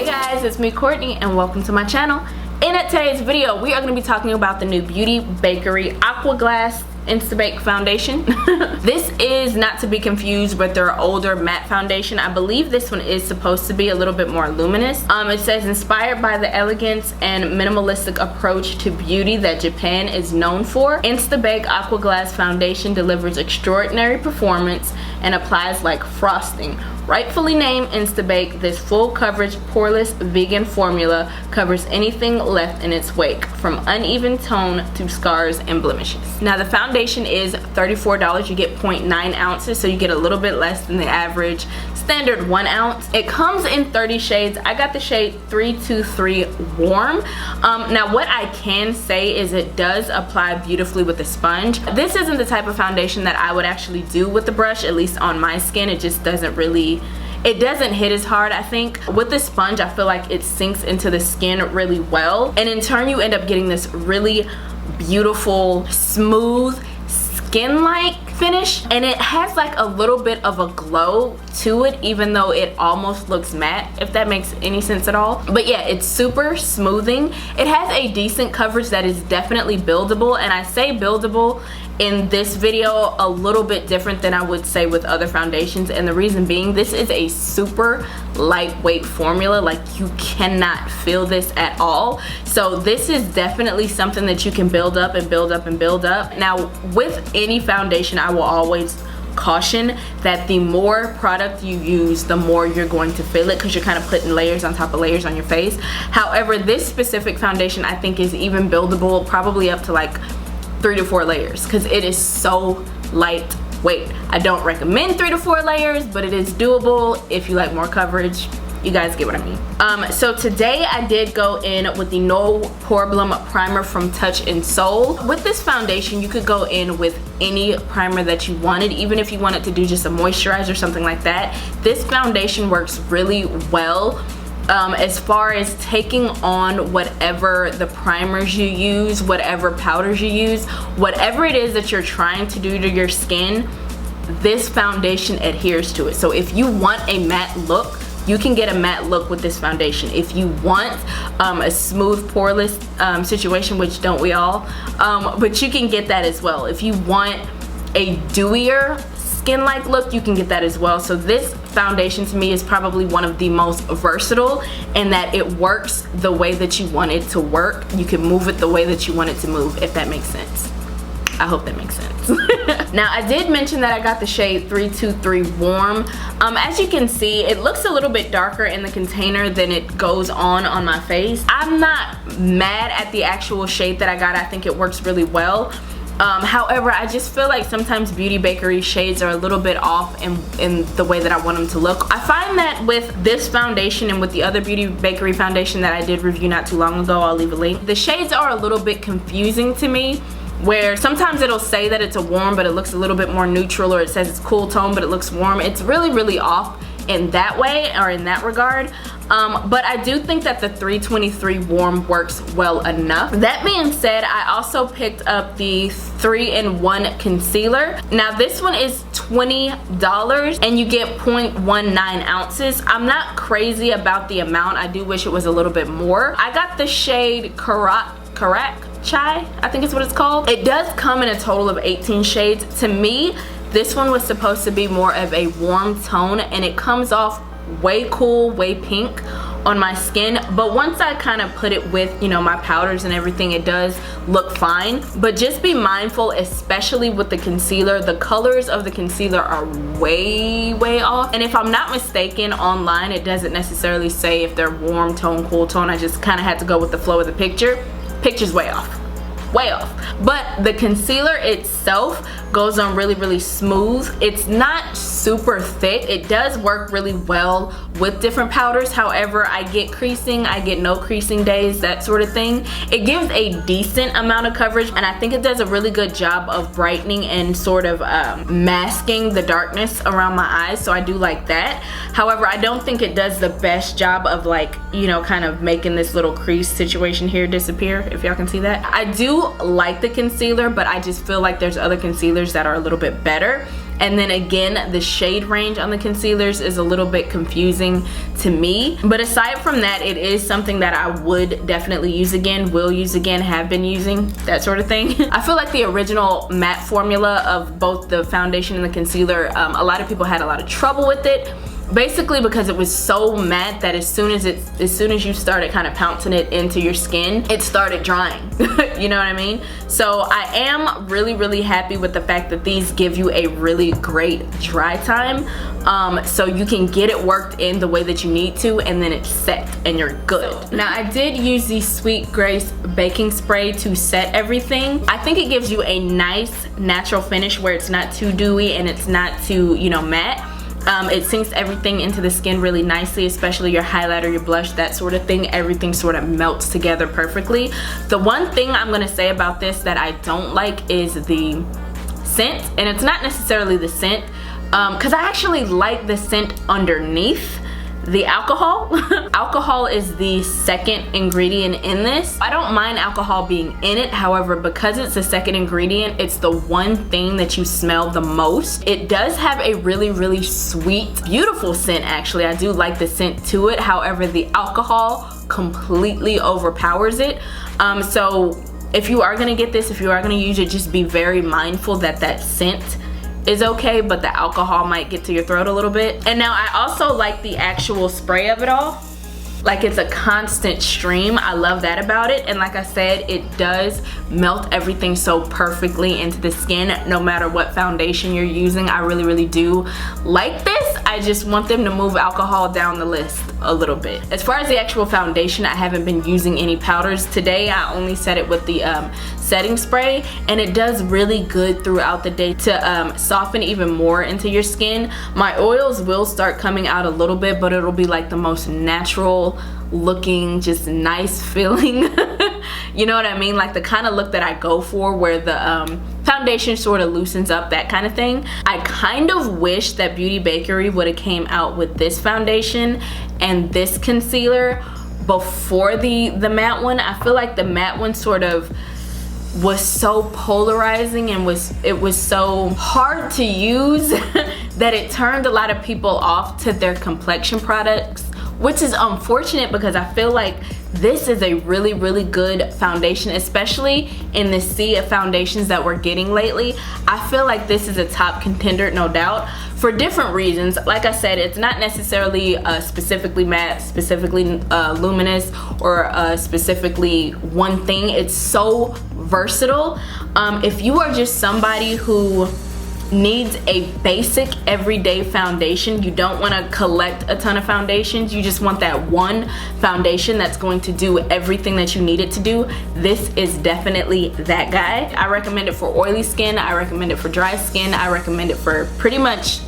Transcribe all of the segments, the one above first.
guys, it's me Courtney and welcome to my channel. In today's video we are going to be talking about the new Beauty Bakerie Aqua Glass Insta-Bake foundation. This is not to be confused with their older matte foundation. I believe this one is supposed to be a little bit more luminous. It says inspired by the elegance and minimalistic approach to beauty that Japan is known for, Insta-Bake Aqua Glass foundation delivers extraordinary performance and applies like frosting. Rightfully named Insta-Bake, this full coverage poreless vegan formula covers anything left in its wake, from uneven tone to scars and blemishes. Now the foundation is $34. You get 0.9 ounces, so you get a little bit less than the average standard 1 ounce. It comes in 30 shades. I got the shade 323 Warm. Now what I can say is it does apply beautifully with a sponge. This isn't the type of foundation that I would actually do with the brush, at least on my skin. It just doesn't really, it doesn't hit as hard. I think with the sponge I feel like it sinks into the skin really well, and in turn you end up getting this really beautiful smooth skin-like finish, and it has like a little bit of a glow to it even though it almost looks matte, if that makes any sense at all. But yeah, it's super smoothing. It has a decent coverage that is definitely buildable, and I say buildable in this video a little bit different than I would say with other foundations, and the reason being this is a super lightweight formula. Like, you cannot feel this at all, so this is definitely something that you can build up and build up and build up. Now with any foundation I will always caution that the more product you use, the more you're going to feel it, because you're kind of putting layers on top of layers on your face. However, this specific foundation I think is even buildable, probably up to like 3 to 4 layers, because it is so lightweight. I don't recommend 3 to 4 layers, but it is doable if you like more coverage. You guys get what I mean. So today I did go in with the No Poreblem primer from Touch and Soul. With this foundation you could go in with any primer that you wanted, even if you wanted to do just a moisturizer or something like that. This foundation works really well as far as taking on whatever the primers you use, whatever powders you use, whatever it is that you're trying to do to your skin, this foundation adheres to it. So if you want a matte look, you can get a matte look with this foundation. If you want a smooth poreless situation, which don't we all, but you can get that as well. If you want a dewier skin-like look, you can get that as well. So this foundation to me is probably one of the most versatile in that it works the way that you want it to work. You can move it the way that you want it to move, if that makes sense. I hope that makes sense. Now I did mention that I got the shade 323 Warm. As you can see, it looks a little bit darker in the container than it goes on my face. I'm not mad at the actual shade that I got. I think it works really well. However, I just feel like sometimes Beauty Bakerie shades are a little bit off in the way that I want them to look. I find that with this foundation and with the other Beauty Bakerie foundation that I did review not too long ago, I'll leave a link, the shades are a little bit confusing to me, where sometimes it'll say that it's a warm but it looks a little bit more neutral, or it says it's cool tone but it looks warm. It's really off in that way, or in that regard. But I do think that the 323 Warm works well enough. That being said, I also picked up the 3-in-1 concealer. Now this one is $20 and you get 0.19 ounces. I'm not crazy about the amount. I do wish it was a little bit more. I got the shade Karak Chai, I think is what it's called. It does come in a total of 18 shades. To me, this one was supposed to be more of a warm tone, and it comes off way cool, way pink on my skin, but once I kind of put it with, you know, my powders and everything, it does look fine. But just be mindful, especially with the concealer, the colors of the concealer are way off, and if I'm not mistaken, online it doesn't necessarily say if they're warm tone, cool tone. I just kind of had to go with the flow of the picture. Picture's way off. But the concealer itself goes on really smooth. It's not super thick. It does work really well with different powders. However, I get creasing, I get no creasing days, that sort of thing. It gives a decent amount of coverage, and I think it does a really good job of brightening and sort of masking the darkness around my eyes, so I do like that. However, I don't think it does the best job of, like, you know, kind of making this little crease situation here disappear, if y'all can see that. I do like the concealer, but I just feel like there's other concealers concealers that are a little bit better. And then again, the shade range on the concealers is a little bit confusing to me. But aside from that, it is something that I would definitely use again, will use again, have been using, that sort of thing. I feel like the original matte formula of both the foundation and the concealer, a lot of people had a lot of trouble with it. Basically because it was so matte that as soon as you started kind of pouncing it into your skin, it started drying. You know what I mean? So I am really happy with the fact that these give you a really great dry time. So you can get it worked in the way that you need to, and then it's set and you're good. So, now I did use the Sweet Grace baking spray to set everything. I think it gives you a nice natural finish where it's not too dewy and it's not too, you know, matte. It sinks everything into the skin really nicely, especially your highlighter, your blush, that sort of thing. Everything sort of melts together perfectly. The one thing I'm gonna say about this that I don't like is the scent, and it's not necessarily the scent, because I actually like the scent underneath the alcohol. Alcohol is the second ingredient in this. I don't mind alcohol being in it, however, because it's the second ingredient, it's the one thing that you smell the most. It does have a really sweet, beautiful scent actually. I do like the scent to it, however, the alcohol completely overpowers it. So if you are gonna get this, if you are gonna use it, just be very mindful that that scent is okay, but the alcohol might get to your throat a little bit. And now I also like the actual spray of it all. Like, it's a constant stream. I love that about it. And like I said, it does melt everything so perfectly into the skin, no matter what foundation you're using. I really do like this. I just want them to move alcohol down the list a little bit. As far as the actual foundation, I haven't been using any powders today. I only set it with the setting spray, and it does really good throughout the day to soften even more into your skin. My oils will start coming out a little bit, but it'll be like the most natural looking, just nice feeling. You know what I mean? Like the kind of look that I go for, where the foundation sort of loosens up, that kind of thing. I kind of wish that Beauty Bakerie would have came out with this foundation and this concealer before the matte one. I feel like the matte one sort of was so polarizing and it was so hard to use that it turned a lot of people off to their complexion products, which is unfortunate because I feel like this is a really good foundation, especially in the sea of foundations that we're getting lately. I feel like this is a top contender, no doubt, for different reasons. Like I said, it's not necessarily specifically matte, specifically luminous, or specifically one thing. It's so versatile. If you are just somebody who needs a basic everyday foundation, you don't want to collect a ton of foundations, you just want that one foundation that's going to do everything that you need it to do, this is definitely that guy. I recommend it for oily skin, I recommend it for dry skin, I recommend it for pretty much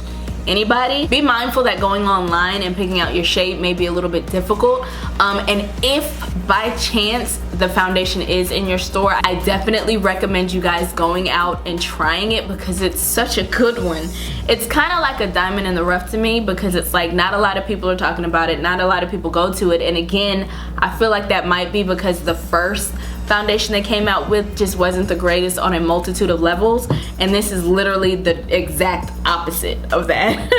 anybody. Be mindful that going online and picking out your shade may be a little bit difficult, and if by chance the foundation is in your store, I definitely recommend you guys going out and trying it because it's such a good one. It's kind of like a diamond in the rough to me because it's like not a lot of people are talking about it, not a lot of people go to it, and again, I feel like that might be because the first foundation they came out with just wasn't the greatest on a multitude of levels, and this is literally the exact opposite of that.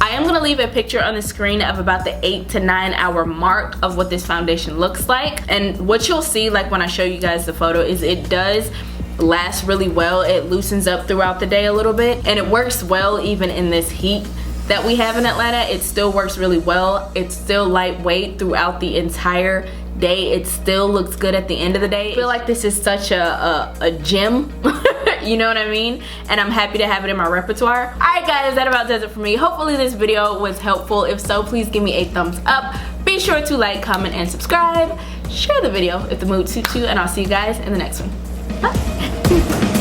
I am gonna leave a picture on the screen of about the 8 to 9 hour mark of what this foundation looks like, and what you'll see, like when I show you guys the photo, is it does last really well. It loosens up throughout the day a little bit, and it works well even in this heat that we have in Atlanta. It still works really well. It's still lightweight throughout the entire day. It still looks good at the end of the day. I feel like this is such a gem. You know what I mean? And I'm happy to have it in my repertoire. Alright guys, that about does it for me. Hopefully this video was helpful. If so, please give me a thumbs up. Be sure to like, comment, and subscribe. Share the video if the mood suits you, and I'll see you guys in the next one. Bye.